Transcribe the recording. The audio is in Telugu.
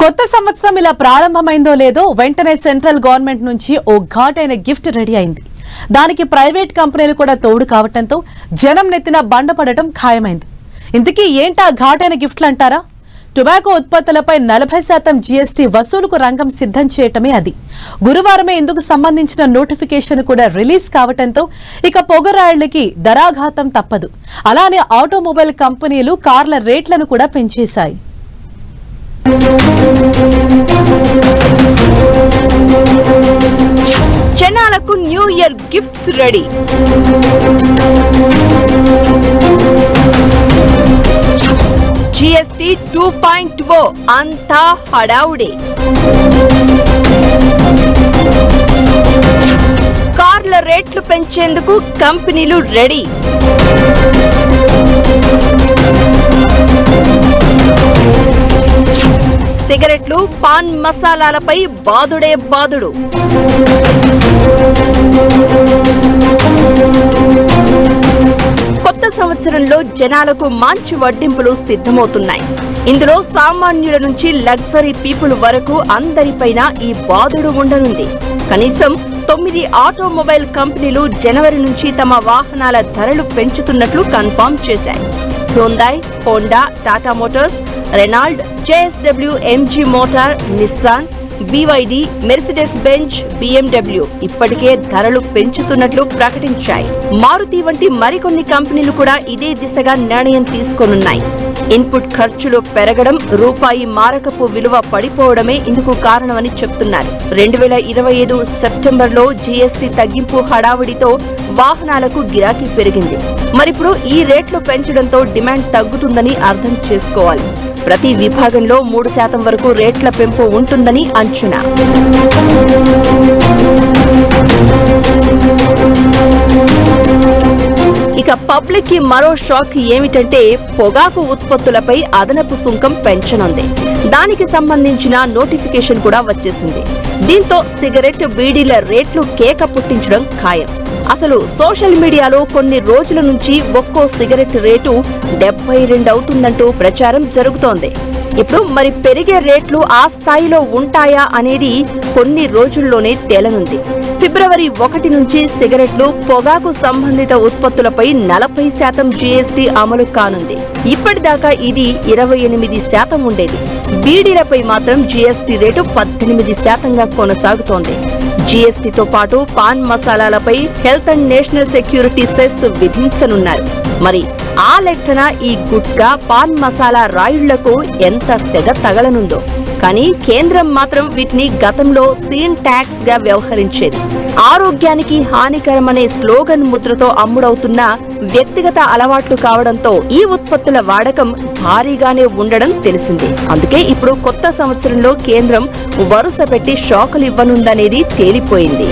కొత్త సంవత్సరం ఇలా ప్రారంభమైందో లేదో వెంటనే సెంట్రల్ గవర్నమెంట్ నుంచి ఓ ఘాటైన గిఫ్ట్ రెడీ అయింది. దానికి ప్రైవేట్ కంపెనీలు కూడా తోడు కావటంతో జనం నెత్తిన బండపడటం ఖాయమైంది. ఇంతకీ ఏంటా ఘాటైన గిఫ్ట్లు అంటారా? టొబాకో ఉత్పత్తులపై 40% జీఎస్టీ వసూలుకు రంగం సిద్ధం చేయటమే అది. గురువారమే ఇందుకు సంబంధించిన నోటిఫికేషన్ కూడా రిలీజ్ కావటంతో ఇక పొగరాళ్లకి ధరాఘాతం తప్పదు. అలానే ఆటోమొబైల్ కంపెనీలు కార్ల రేట్లను కూడా పెంచేశాయి. జనాలకు new year gifts ready. GST 2.0 అంతా హడావుడే. కార్ల రేట్లు పెంచేందుకు కంపెనీలు రెడీ. సిగరెట్లు, పాన్ మసాలాలపై బాదుడే బాదుడు. కొత్త సంవత్సరంలో జనాలకు మంచి వడ్డింపులు సిద్ధమవుతున్నాయి. ఇందులో సామాన్యుల నుంచి లగ్జరీ పీపుల్ వరకు అందరిపైన ఈ బాదుడు ఉండనుంది. కనీసం 9 ఆటోమొబైల్ కంపెనీలు జనవరి నుంచి తమ వాహనాల ధరలు పెంచుతున్నట్లు కన్ఫర్మ్ చేశాయి. Hyundai, Honda, Tata Motors, Renault, JSW, MG motor, Nissan, BYD, Mercedes Benz, BMW ఇప్పటికే ధరలు పెంచుతున్నట్లు ప్రకటించాయి. మారుతి వంటి మరికొన్ని కంపెనీలు కూడా ఇదే దిశగా నిర్ణయం తీసుకోనున్నాయి. ఇన్పుట్ ఖర్చులు పెరగడం, రూపాయి మారకపు విలువ పడిపోవడమే ఇందుకు కారణమని చెప్తున్నారు. 2025 సెప్టెంబర్లో జీఎస్టీ తగ్గింపు హడావుడితో వాహనాలకు గిరాకీ పెరిగింది. మరిప్పుడు ఈ రేట్లు పెంచడంతో డిమాండ్ తగ్గుతుందని అర్థం చేసుకోవాలి. ప్రతి విభాగంలో 3% వరకు రేట్ల పెంపు ఉంటుందని అంచనా. ఇక పబ్లిక్ కి మరో షాక్ ఏమిటంటే పొగాకు ఉత్పత్తులపై అదనపు సుంకం పెంచనుంది. దానికి సంబంధించిన నోటిఫికేషన్ కూడా వచ్చేసింది. దీంతో సిగరెట్, బీడీల రేట్లు కేక పుట్టించడం ఖాయం. అసలు సోషల్ మీడియాలో కొన్ని రోజుల నుంచి ఒక్కో సిగరెట్ రేటు 72 అవుతుందంటూ ప్రచారం జరుగుతోంది. ఇప్పుడు మరి పెరిగే రేట్లు ఆ స్థాయిలో ఉంటాయా అనేది కొన్ని రోజుల్లోనే తేలనుంది. ఫిబ్రవరి 1 నుంచి సిగరెట్లు, పొగాకు సంబంధిత ఉత్పత్తులపై 40% జీఎస్టీ అమలు కానుంది. ఇప్పటిదాకా ఇది 28% ఉండేది. బీడీలపై మాత్రం జీఎస్టీ రేటు 18%గా కొనసాగుతోంది. జీఎస్టీతో పాటు పాన్ మసాలాలపై health and national security cess విధించనున్నారు. మరి ఆ లెక్కన ఈ గుట్కా, పాన్ మసాలా రాయుళ్లకు ఎంత సెగ తగలనుందో. కానీ కేంద్రం మాత్రం వీటిని గతంలో సీన్ ట్యాక్స్ గా వ్యవహరించేది. ఆరోగ్యానికి హానికరమనే స్లోగన్ ముద్రతో అమ్ముడవుతున్న వ్యక్తిగత అలవాట్లు కావడంతో ఈ ఉత్పత్తుల వాడకం భారీగానే ఉండడం తెలిసిందే. అందుకే ఇప్పుడు కొత్త సంవత్సరంలో కేంద్రం వరుస పెట్టి షాకులు ఇవ్వనుందనేది తేలిపోయింది.